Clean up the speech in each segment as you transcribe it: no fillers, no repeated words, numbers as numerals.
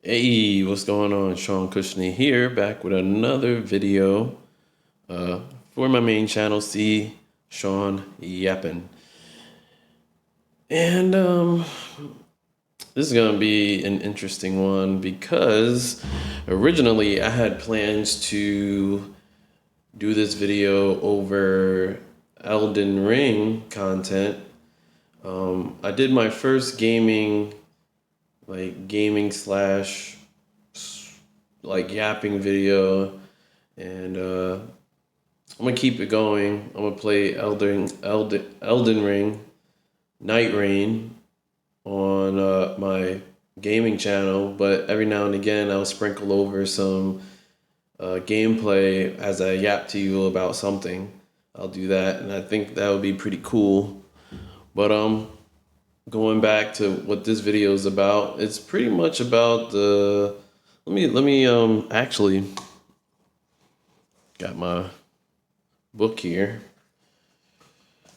Hey, what's going on? Sean Cushney here, back with another video uh, for my main channel, see Sean Yapping. And this is gonna be an interesting one because originally I had plans to do this video over Elden Ring content. I did my first gaming slash like yapping video, and I'm gonna keep it going. I'm gonna play Elden Ring, Night Rain on my gaming channel, but every now and again I'll sprinkle over some gameplay as I yap to you about something. I'll do that, and I think that would be pretty cool. But going back to what this video is about, it's pretty much about the. Let me actually got my book here.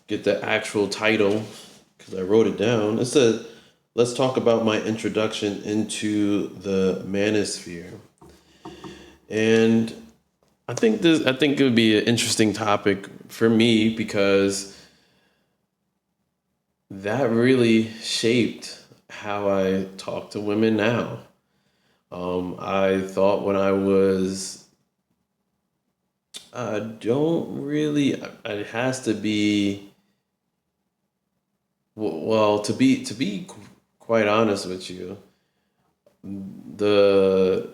Get the actual title because I wrote it down. It says, "Let's talk about my introduction into the Manosphere." And I think it would be an interesting topic for me because that really shaped how I talk to women now. I thought when I was, I don't really, it has to be, well, to be quite honest with you, the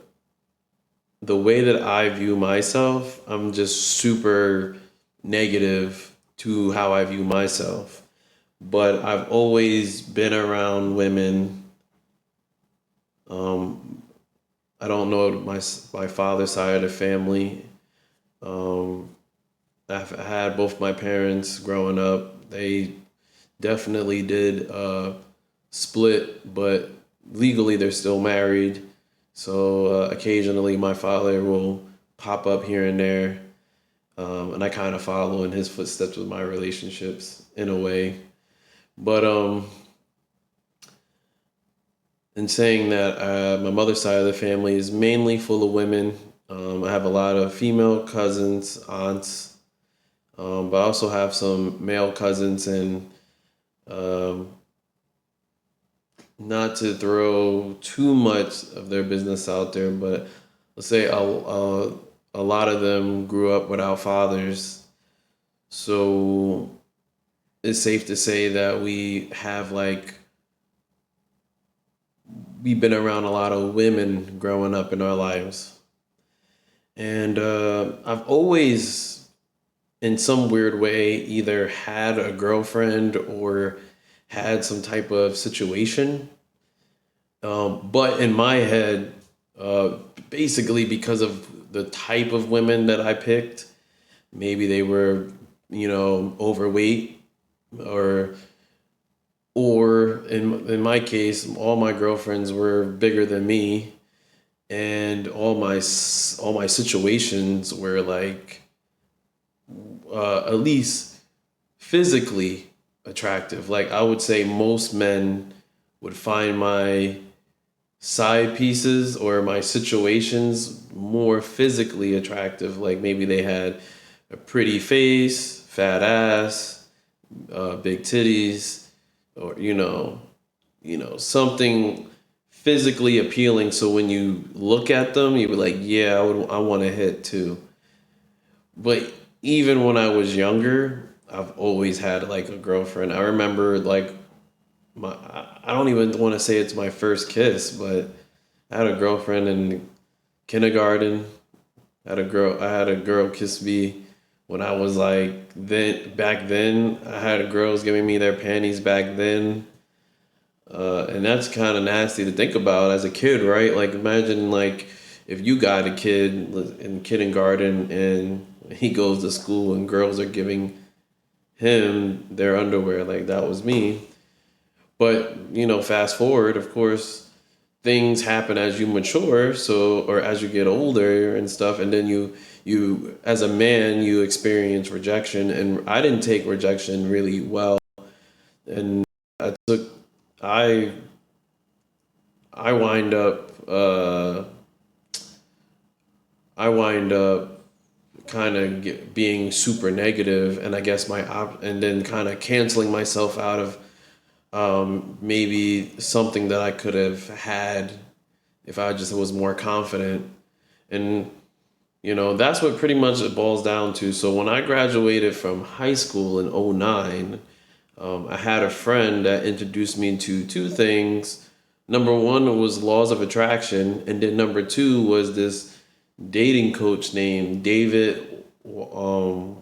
the way that I view myself, I'm just super negative to how I view myself. But I've always been around women. Um, I don't know my father's side of the family. Um, I've had both my parents growing up. They definitely did split, but legally they're still married. So occasionally my father will pop up here and there, and I kind of follow in his footsteps with my relationships in a way. But in saying that, my mother's side of the family is mainly full of women. I have a lot of female cousins, aunts, but I also have some male cousins, and um, not to throw too much of their business out there, but let's say a lot of them grew up without fathers. So it's safe to say that we've been around a lot of women growing up in our lives. And I've always, in some weird way, either had a girlfriend or had some type of situation. But in my head, uh, basically because of the type of women that I picked, maybe they were, overweight, or in my case, all my girlfriends were bigger than me, and all my situations were like at least physically attractive. Like I would say most men would find my side pieces or my situations more physically attractive. Like maybe they had a pretty face, fat ass, big titties, or something physically appealing. So when you look at them, you were like, yeah, I want to hit too. But even when I was younger, I've always had like a girlfriend. I remember like I don't even want to say it's my first kiss, but I had a girlfriend in kindergarten. I had a girl kiss me when I was like back then. I had girls giving me their panties back then. And that's kind of nasty to think about as a kid, right? Like imagine like if you got a kid in kindergarten and he goes to school and girls are giving him their underwear. Like that was me. But, fast forward, of course, things happen as you mature, so or as you get older and stuff, and then you as a man, you experience rejection, and I didn't take rejection really well, and I took I I wind up I wind up kind of being super negative, and I guess and then kind of canceling myself out of maybe something that I could have had if I just was more confident. And that's what pretty much it boils down to. So when I graduated from high school in '09, I had a friend that introduced me to two things. Number one was laws of attraction, and then number two was this dating coach named David Waggett,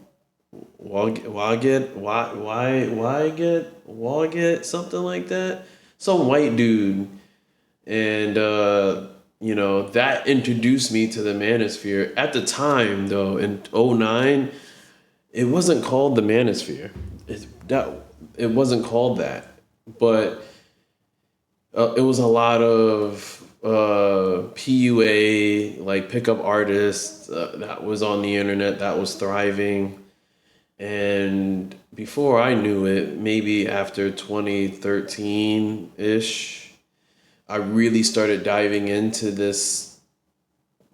something like that. Some white dude. And, that introduced me to the Manosphere. At the time, though, in '09, it wasn't called the Manosphere. It wasn't called that. But it was a lot of PUA, like pickup artists that was on the internet that was thriving. And before I knew it, maybe after 2013-ish, I really started diving into this,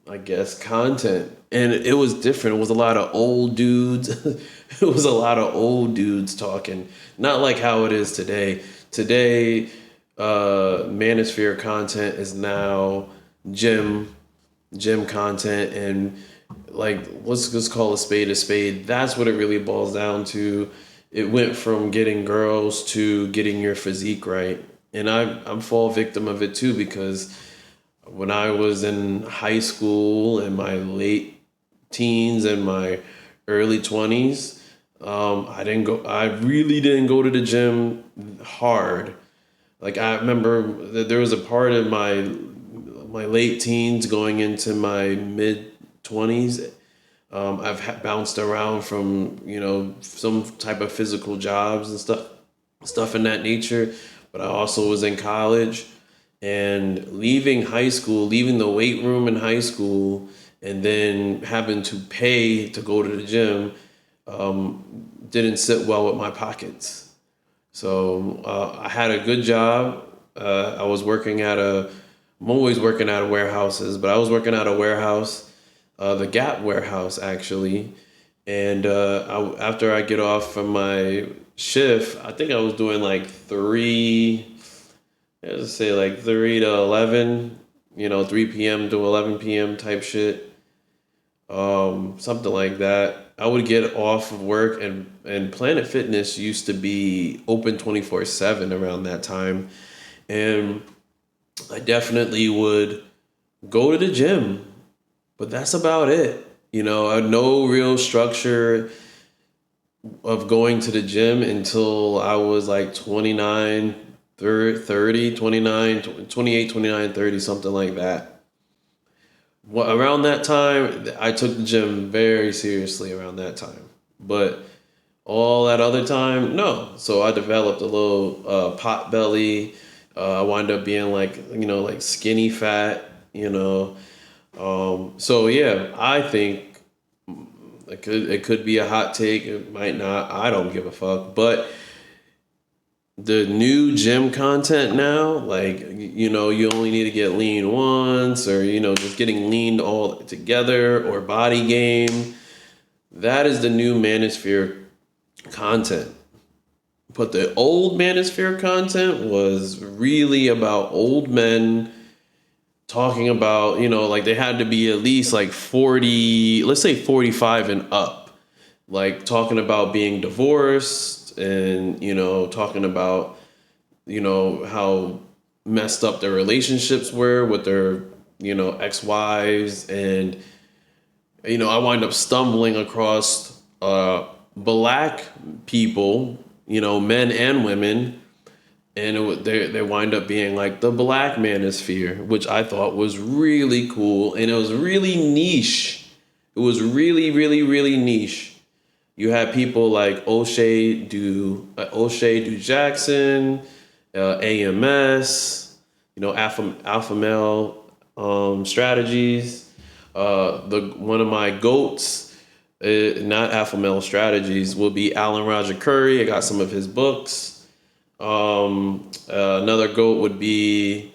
I guess, content. And it was different. It was a lot of old dudes. It was a lot of old dudes talking. Not like how it is today. Today, Manosphere content is now gym content, and like, let's just call a spade a spade. That's what it really boils down to. It went from getting girls to getting your physique right. And I'm fall victim of it too, because when I was in high school and my late teens and my early 20s, I really didn't go to the gym hard. Like, I remember that there was a part of my late teens going into my mid 20s. I've bounced around from, some type of physical jobs and stuff in that nature. But I also was in college, and leaving the weight room in high school, and then having to pay to go to the gym, didn't sit well with my pockets. So I had a good job. I was working I'm always working out of warehouses, but I was working out of warehouse, the Gap warehouse actually. And after I get off from my shift, I think I was doing like 3 to 11, 3 p.m. to 11 p.m. type shit, something like that. I would get off of work, and Planet Fitness used to be open 24/7 around that time. And I definitely would go to the gym, but that's about it. I had no real structure of going to the gym until I was like 29, 30, 29, 28, 29, 30, something like that. Around that time, I took the gym very seriously around that time. But all that other time, no. So I developed a little pot belly. I wound up being like, like skinny fat. So yeah, I think it could be a hot take. It might not. I don't give a fuck. But the new gym content now, like, you only need to get lean once, or, just getting lean all together, or body game. That is the new Manosphere content. But the old Manosphere content was really about old men talking about, like, they had to be at least like 40, let's say 45 and up. Like, talking about being divorced, and, talking about, how messed up their relationships were with their, ex-wives. And, I wind up stumbling across black people, men and women, and they wind up being like the Black Manosphere, which I thought was really cool, and it was really niche. It was really, really, really niche. You had people like O'Shea Du Jackson, AMS, Alpha Male Strategies. One of my goats, not Alpha Male Strategies, will be Alan Roger Curry. I got some of his books. Another GOAT would be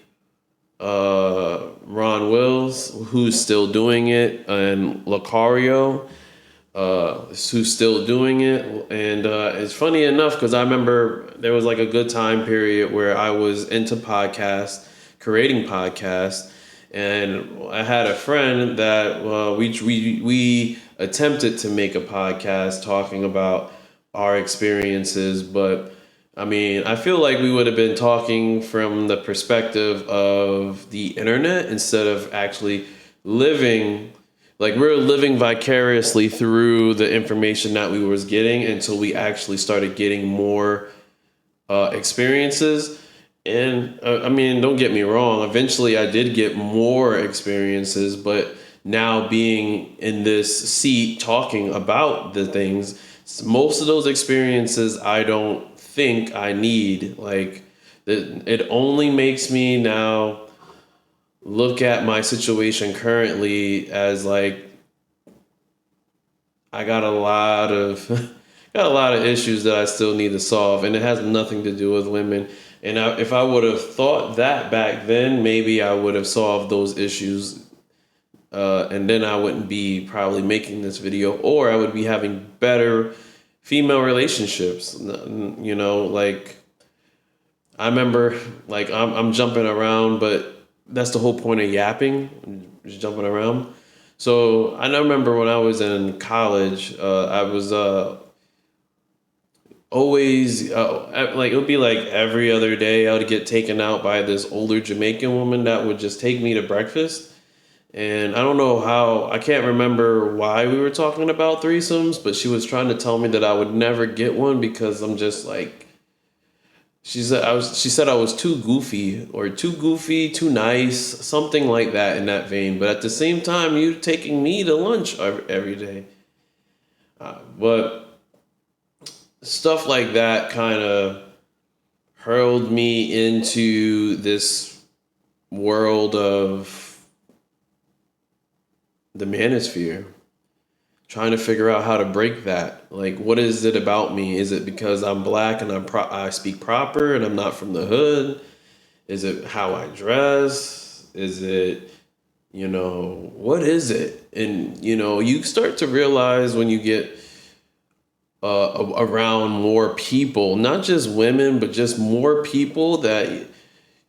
Ron Wills, who's still doing it, and Lucario, who's still doing it. And it's funny enough because I remember there was like a good time period where I was into podcasts, creating podcasts, and I had a friend that we attempted to make a podcast talking about our experiences, but I mean, I feel like we would have been talking from the perspective of the internet instead of actually living, like we're living vicariously through the information that we was getting until we actually started getting more experiences. And I mean, don't get me wrong, eventually I did get more experiences, but now being in this seat talking about the things, most of those experiences I don't think I need. Like, it only makes me now look at my situation currently as like I got a lot of got a lot of issues that I still need to solve, and it has nothing to do with women. And if I would have thought that back then, maybe I would have solved those issues, and then I wouldn't be probably making this video, or I would be having better female relationships. You know, like I remember, like I'm jumping around, but that's the whole point of yapping, just jumping around. So I remember when I was in college, I was always like it would be like every other day I would get taken out by this older Jamaican woman that would just take me to breakfast. And I don't know how, I can't remember why we were talking about threesomes, but she was trying to tell me that I would never get one because I'm just like, she said I was too goofy or too goofy, too nice, something like that in that vein. But at the same time, you taking me to lunch every day. But stuff like that kind of hurled me into this world of the manosphere, trying to figure out how to break that. Like, what is it about me? Is it because I'm black and I speak proper and I'm not from the hood? Is it how I dress? Is it, what is it? And, you start to realize when you get around more people, not just women, but just more people, that you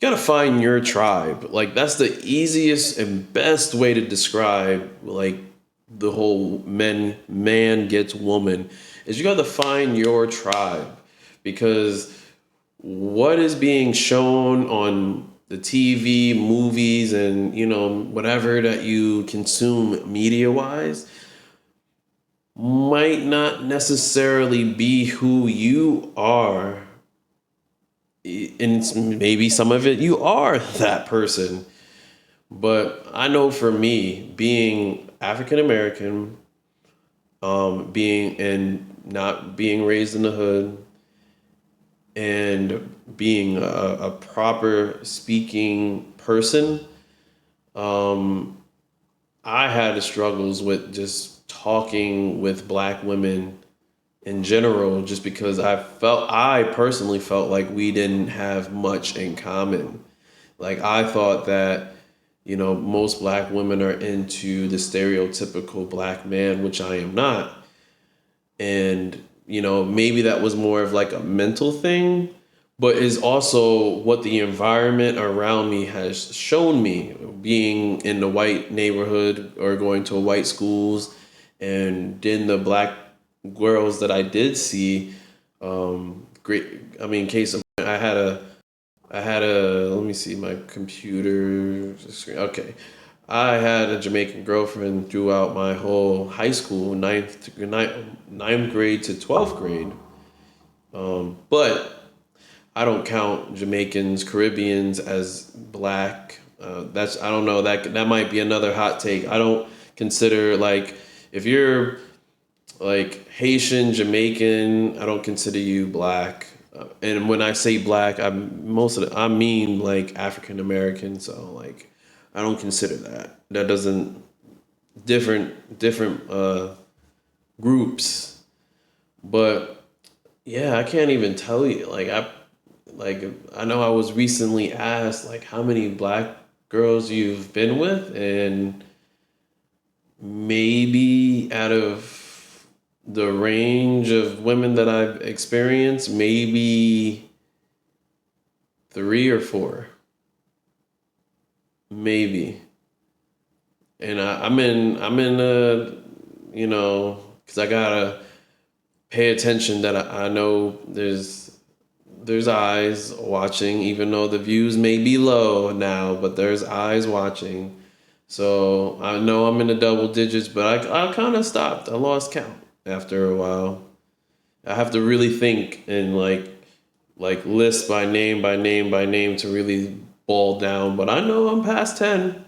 gotta find your tribe. Like, that's the easiest and best way to describe, like, the whole man gets woman, is you gotta find your tribe. Because what is being shown on the TV, movies, and whatever that you consume media wise might not necessarily be who you are. And maybe some of it you are that person. But I know for me, being African American, being and not being raised in the hood, and being a proper speaking person, I had struggles with just talking with black women in general, just because I personally felt like we didn't have much in common. Like, I thought that, most black women are into the stereotypical black man, which I am not. And, maybe that was more of like a mental thing, but is also what the environment around me has shown me, being in the white neighborhood or going to white schools, and then the black girls that I did see. Great. I mean, case of I had a, let me see my computer screen. Okay. I had a Jamaican girlfriend throughout my whole high school, ninth grade to 12th grade. But I don't count Jamaicans, Caribbeans as black. I don't know, that might be another hot take. I don't consider, like, if you're like Haitian, Jamaican, I don't consider you black. And when I say black, I mean like African American. So, like, I don't consider that. That doesn't different groups. But yeah, I can't even tell you. Like I know I was recently asked, like, how many black girls you've been with, and maybe out of the range of women that I've experienced, maybe three or four, maybe. And I'm in a, because I gotta pay attention that I know there's eyes watching, even though the views may be low now, but there's eyes watching. So I know I'm in the double digits, but I kind of stopped. I lost count after a while. I have to really think and like list by name by name by name to really ball down. But I know I'm past 10.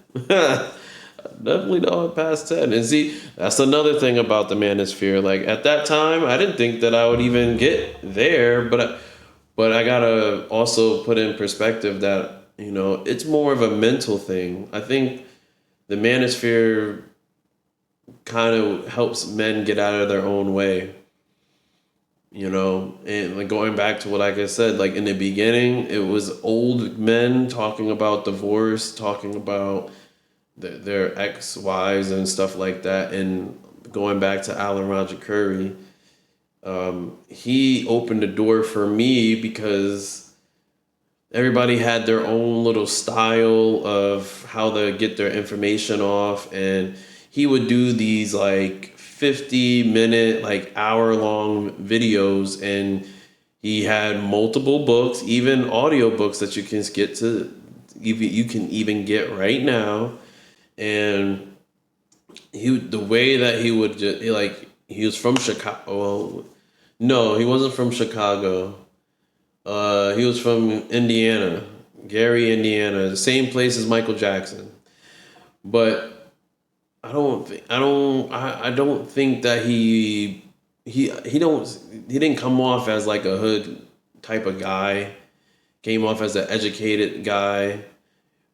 Definitely know I'm past 10. And see, that's another thing about the Manosphere. Like at that time, I didn't think that I would even get there, but I gotta also put in perspective that, it's more of a mental thing. I think the Manosphere kind of helps men get out of their own way, and like going back to what like I said, like in the beginning, it was old men talking about divorce, talking about their ex-wives and stuff like that. And going back to Alan Roger Curry, he opened the door for me because everybody had their own little style of how to get their information off, and he would do these like 50-minute, like hour-long videos, and he had multiple books, even audiobooks that you can even get right now. And the way that he would just like, he was from Chicago. Well, no, he wasn't from Chicago. He was from Indiana, Gary, Indiana, the same place as Michael Jackson. But I don't think that he didn't come off as like a hood type of guy. Came off as an educated guy,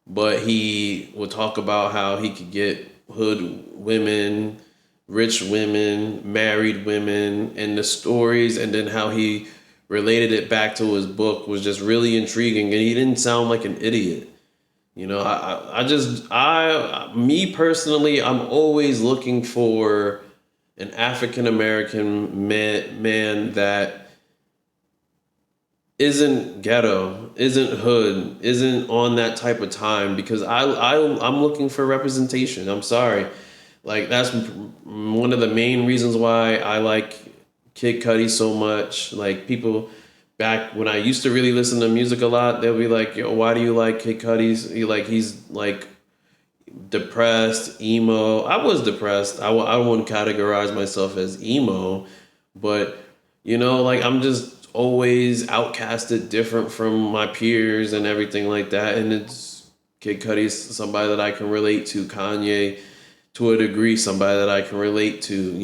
but he would talk about how he could get hood women, rich women, married women, and the stories, and then how he related it back to his book was just really intriguing, and he didn't sound like an idiot. Me personally, I'm always looking for an African American man that isn't ghetto, isn't hood, isn't on that type of time, because I'm looking for representation. I'm sorry. Like that's one of the main reasons why I like Kid Cudi so much. Like people back when I used to really listen to music a lot, they'll be like, "Yo, why do you like Kid Cudi's? He's like depressed, emo." I was depressed. I wouldn't categorize myself as emo, but like I'm just always outcasted, different from my peers and everything like that. And it's Kid Cudi's somebody that I can relate to. Kanye, to a degree, somebody that I can relate to.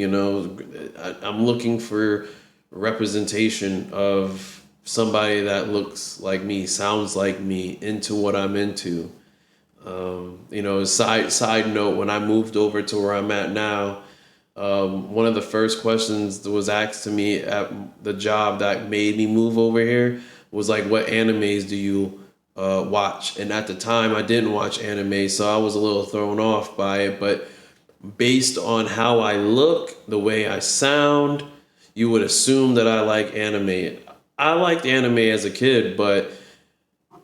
I'm looking for representation of somebody that looks like me, sounds like me, into what I'm into. Side note, when I moved over to where I'm at now, one of the first questions that was asked to me at the job that made me move over here was like, what animes do you watch? And at the time, I didn't watch anime, so I was a little thrown off by it. But based on how I look, the way I sound, you would assume that I like anime. I liked anime as a kid, but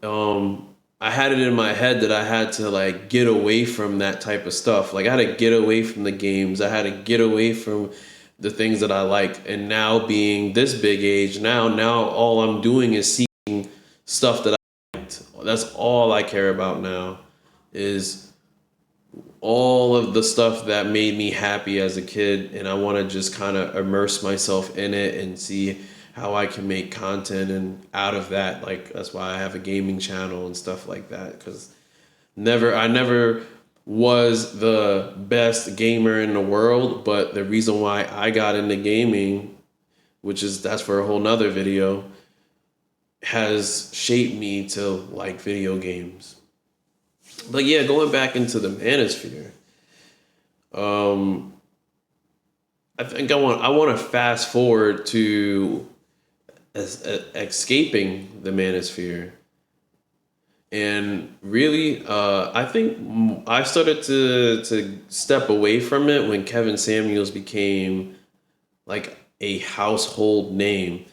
I had it in my head that I had to like get away from that type of stuff. Like I had to get away from the games. I had to get away from the things that I liked. And now being this big age, now all I'm doing is seeking stuff that I liked. That's all I care about now, is all of the stuff that made me happy as a kid, and I want to just kind of immerse myself in it and see how I can make content and out of that. Like that's why I have a gaming channel and stuff like that, because I never was the best gamer in the world, but the reason why I got into gaming, that's for a whole nother video, has shaped me to like video games. But yeah, going back into the Manosphere, I think I want to fast forward to escaping the Manosphere. And really, I think I started to step away from it when Kevin Samuels became like a household name.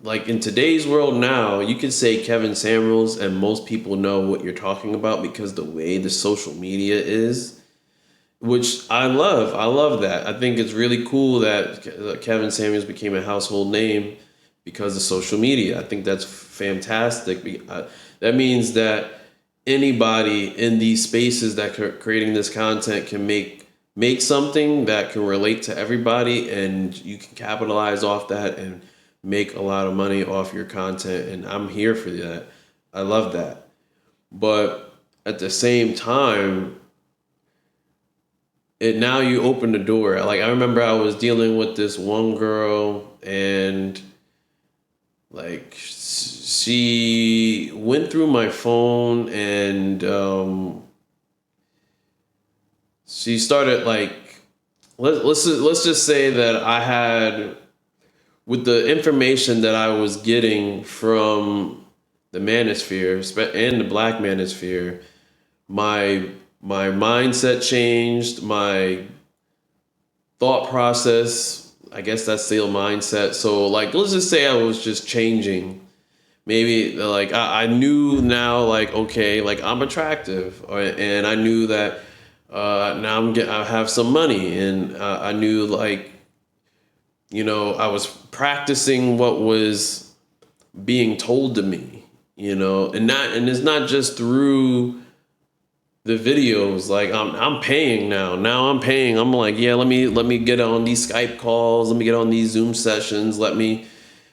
Like in today's world now, you can say Kevin Samuels and most people know what you're talking about because the way the social media is, which I love. I love that. I think it's really cool that Kevin Samuels became a household name because of social media. I think that's fantastic. That means that anybody in these spaces that are creating this content can make something that can relate to everybody, and you can capitalize off that and make a lot of money off your content. And I'm here for that. I love that. But at the same time, it now you open the door. Like I remember I was dealing with this one girl, and like she went through my phone, and she started like let's just say that I had, with the information that I was getting from the Manosphere and the Black Manosphere, my mindset changed, my thought process. I guess that's still mindset. So like, let's just say I was just changing. Maybe like I knew now, like okay, like I'm attractive, and I knew that now I have some money, and I knew like I was practicing what was being told to me, and it's not just through the videos. Like I'm paying now. Now I'm paying. I'm like, yeah, let me get on these Skype calls. Let me get on these Zoom sessions. Let me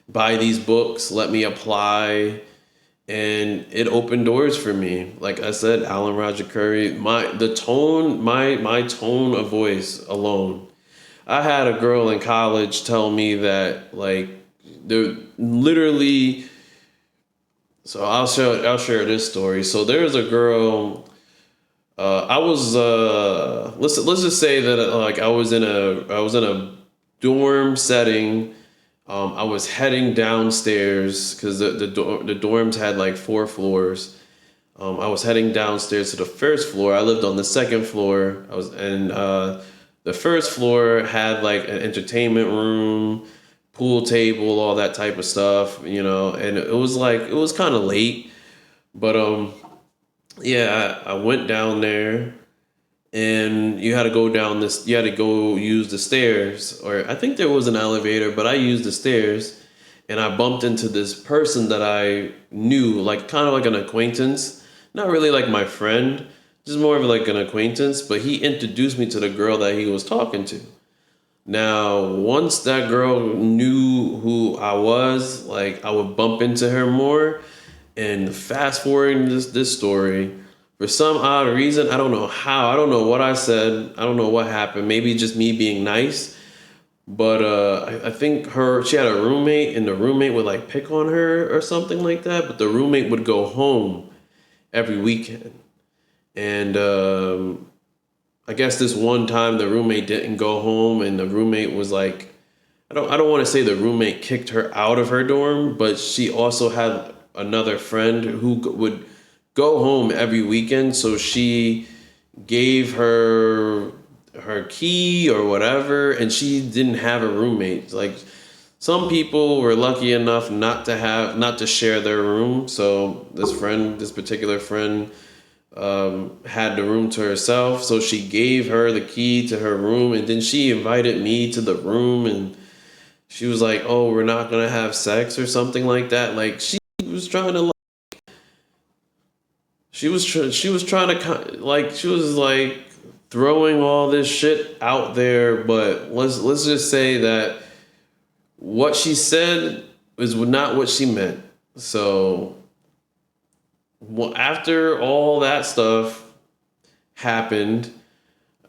buy these books. Let me apply. And it opened doors for me. Like I said, Alan Roger Curry, my tone of voice alone. I had a girl in college tell me that like they're literally. So I'll share this story. So there's a girl. I was let's just say that like I was in a dorm setting. I was heading downstairs because the dorms had like 4 floors. I was heading downstairs to the first floor. I lived on the second floor. The first floor had like an entertainment room, pool table, all that type of stuff, and it was kind of late, but yeah, I went down there, and you had to go use the stairs, or I think there was an elevator, but I used the stairs, and I bumped into this person that I knew, like kind of like an acquaintance, not really like my friend, just more of like an acquaintance, but he introduced me to the girl that he was talking to. Now, once that girl knew who I was, like I would bump into her more. And fast forwarding this story, for some odd reason, I don't know how, I don't know what I said, I don't know what happened. Maybe just me being nice, but I think she had a roommate, and the roommate would like pick on her or something like that. But the roommate would go home every weekend, and I guess this one time the roommate didn't go home, and the roommate was like, I don't want to say the roommate kicked her out of her dorm, but she also had another friend who would go home every weekend, so she gave her key or whatever, and she didn't have a roommate. Like some people were lucky enough not to share their room, so this particular friend had the room to herself, so she gave her the key to her room, and then she invited me to the room, and she was like, "Oh, we're not gonna have sex or something like that." Like was trying to, she was trying to, like she was like throwing all this shit out there, but let's just say that what she said is not what she meant. So after all that stuff happened,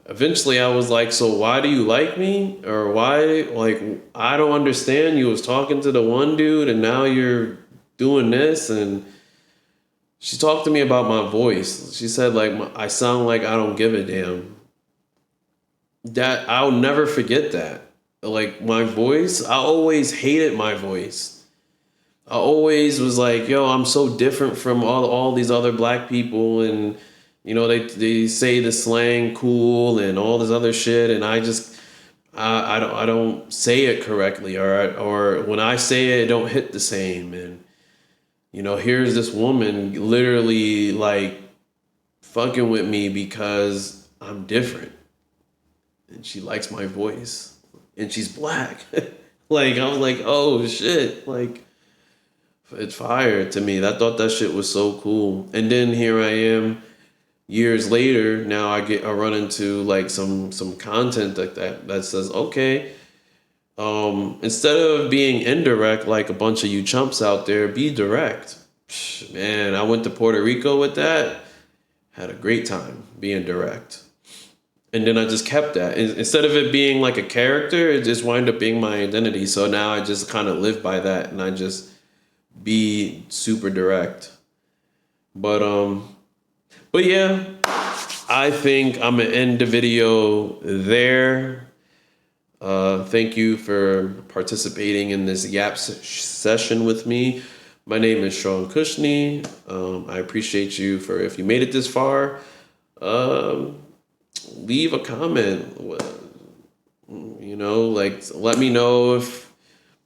eventually I was like, so why do you like me? Or why, like, I don't understand. You was talking to the one dude, and now you're doing this. And she talked to me about my voice. She said, like, I sound like I don't give a damn. That, I'll never forget that. Like, my voice, I always hated my voice. I always was like, yo, I'm so different from all these other black people, and they say the slang cool and all this other shit, and I don't say it correctly, or when I say it don't hit the same, and here's this woman literally like fucking with me because I'm different, and she likes my voice, and she's black. Like I was like, oh shit, like it's fire to me. I thought that shit was so cool. And then here I am years later. Now I run into like some content like that says, okay, instead of being indirect like a bunch of you chumps out there, be direct. Man, I went to Puerto Rico with that. Had a great time being direct. And then I just kept that. Instead of it being like a character, it just wound up being my identity. So now I just kind of live by that, and I just be super direct. But but yeah, I think I'm gonna end the video there. Thank you for participating in this session with me. My name is Sean Cushney. I appreciate you for if you made it this far. Um, Leave a comment. Like let me know if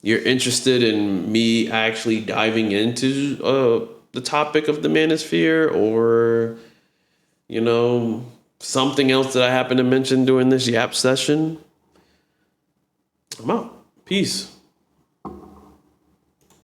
you're interested in me actually diving into the topic of the Manosphere, or something else that I happen to mention during this Yap session. I'm out. Peace.